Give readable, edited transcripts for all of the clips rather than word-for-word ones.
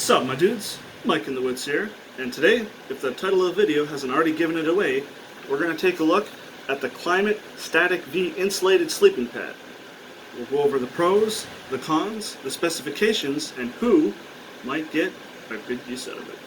Sup my dudes, Mike in the Woods here, and today, if the title of the video hasn't already given it away, we're going to take a look at the Klymit Static V Insulated sleeping pad. We'll go over the pros, the cons, the specifications, and who might get a good use out of it.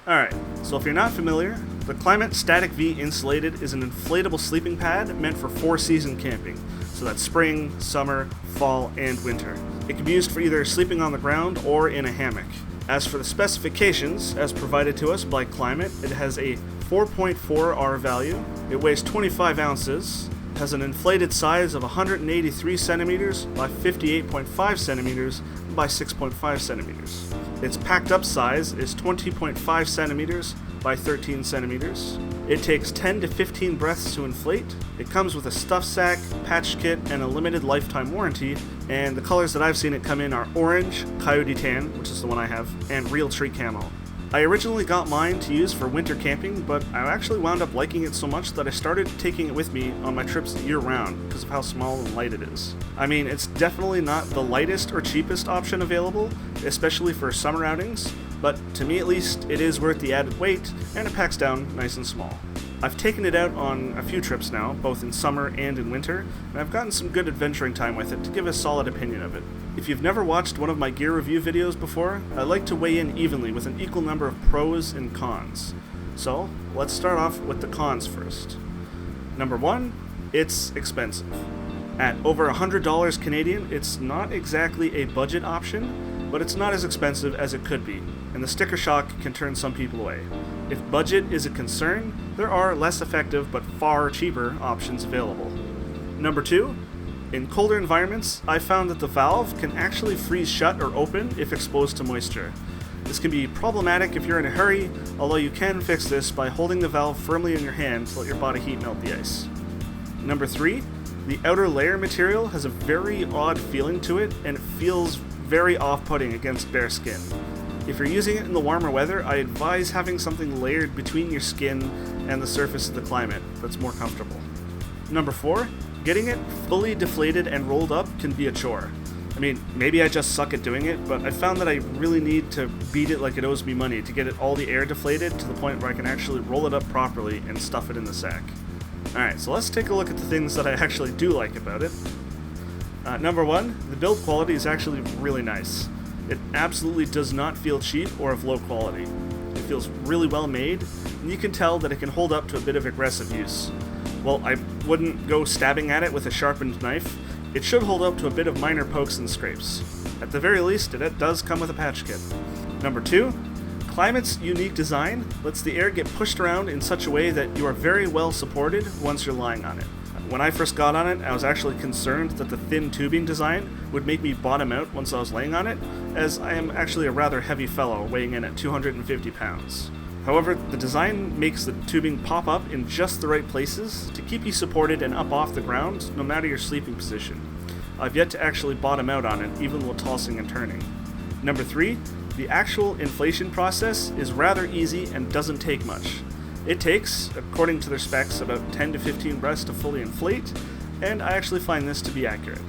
Alright, so if you're not familiar, the Klymit Static V Insulated is an inflatable sleeping pad meant for 4-season camping, so that's spring, summer, fall, and winter. It can be used for either sleeping on the ground or in a hammock. As for the specifications, as provided to us by Klymit, it has a 4.4 R value, it weighs 25 ounces, has an inflated size of 183 centimeters by 58.5 centimeters by 6.5 centimeters. Its packed up size is 20.5 centimeters by 13 centimeters. It takes 10 to 15 breaths to inflate. It comes with a stuff sack, patch kit, and a limited lifetime warranty, and the colors that I've seen it come in are orange, coyote tan, which is the one I have, and real tree camo. I originally got mine to use for winter camping, but I actually wound up liking it so much that I started taking it with me on my trips year-round because of how small and light it is. I mean, it's definitely not the lightest or cheapest option available, especially for summer outings, but to me at least, it is worth the added weight, and it packs down nice and small. I've taken it out on a few trips now, both in summer and in winter, and I've gotten some good adventuring time with it to give a solid opinion of it. If you've never watched one of my gear review videos before, I like to weigh in evenly with an equal number of pros and cons. So, let's start off with the cons first. Number 1, it's expensive. At over $100 Canadian, it's not exactly a budget option, but it's not as expensive as it could be, and the sticker shock can turn some people away. If budget is a concern, there are less effective but far cheaper options available. Number 2, in colder environments, I found that the valve can actually freeze shut or open if exposed to moisture. This can be problematic if you're in a hurry, although you can fix this by holding the valve firmly in your hand to let your body heat melt the ice. Number 3, the outer layer material has a very odd feeling to it, and it feels very off-putting against bare skin. If you're using it in the warmer weather, I advise having something layered between your skin and the surface of the Klymit that's more comfortable. Number 4, getting it fully deflated and rolled up can be a chore. I mean, maybe I just suck at doing it, but I found that I really need to beat it like it owes me money to get it all the air deflated to the point where I can actually roll it up properly and stuff it in the sack. Alright, so let's take a look at the things that I actually do like about it. Number 1, the build quality is actually really nice. It absolutely does not feel cheap or of low quality. It feels really well made, and you can tell that it can hold up to a bit of aggressive use. While I wouldn't go stabbing at it with a sharpened knife, it should hold up to a bit of minor pokes and scrapes. At the very least, it does come with a patch kit. Number 2, Klymit's unique design lets the air get pushed around in such a way that you are very well supported once you're lying on it. When I first got on it, I was actually concerned that the thin tubing design would make me bottom out once I was laying on it, as I am actually a rather heavy fellow weighing in at 250 pounds. However, the design makes the tubing pop up in just the right places to keep you supported and up off the ground no matter your sleeping position. I've yet to actually bottom out on it, even while tossing and turning. Number 3, the actual inflation process is rather easy and doesn't take much. It takes, according to their specs, about 10 to 15 breaths to fully inflate, and I actually find this to be accurate.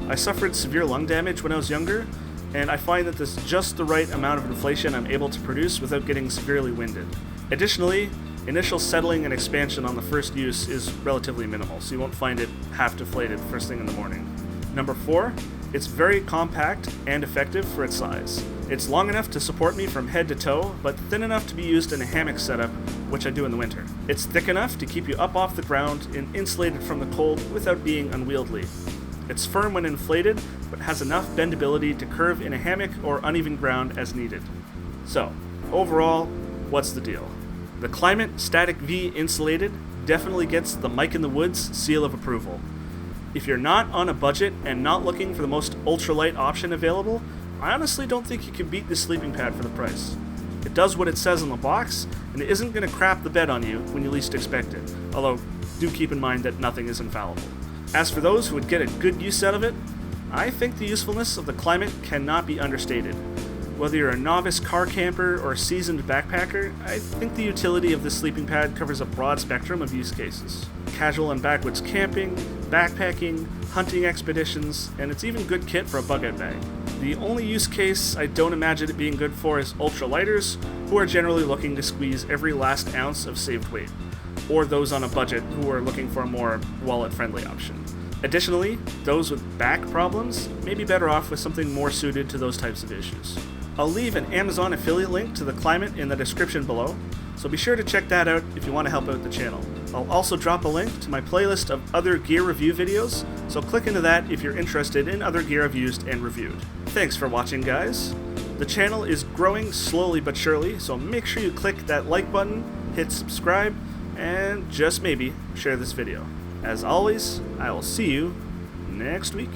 I suffered severe lung damage when I was younger, and I find that this is just the right amount of inflation I'm able to produce without getting severely winded. Additionally, initial settling and expansion on the first use is relatively minimal, so you won't find it half deflated first thing in the morning. Number 4, it's very compact and effective for its size. It's long enough to support me from head to toe, but thin enough to be used in a hammock setup, which I do in the winter. It's thick enough to keep you up off the ground and insulated from the cold without being unwieldy. It's firm when inflated, but has enough bendability to curve in a hammock or uneven ground as needed. So, overall, what's the deal? The Klymit Static V Insulated definitely gets the Mike in the Woods seal of approval. If you're not on a budget and not looking for the most ultralight option available, I honestly don't think you can beat this sleeping pad for the price. It does what it says on the box, and it isn't going to crap the bed on you when you least expect it, although do keep in mind that nothing is infallible. As for those who would get a good use out of it, I think the usefulness of the Klymit cannot be understated. Whether you're a novice car camper or a seasoned backpacker, I think the utility of this sleeping pad covers a broad spectrum of use cases. Casual and backwoods camping, backpacking, hunting expeditions, and it's even good kit for a bug-out bag. The only use case I don't imagine it being good for is ultralighters, who are generally looking to squeeze every last ounce of saved weight, or those on a budget who are looking for a more wallet-friendly option. Additionally, those with back problems may be better off with something more suited to those types of issues. I'll leave an Amazon affiliate link to the Klymit in the description below, so be sure to check that out if you want to help out the channel. I'll also drop a link to my playlist of other gear review videos, so click into that if you're interested in other gear I've used and reviewed. Thanks for watching, guys. The channel is growing slowly but surely, so make sure you click that like button, hit subscribe, and just maybe share this video. As always, I will see you next week.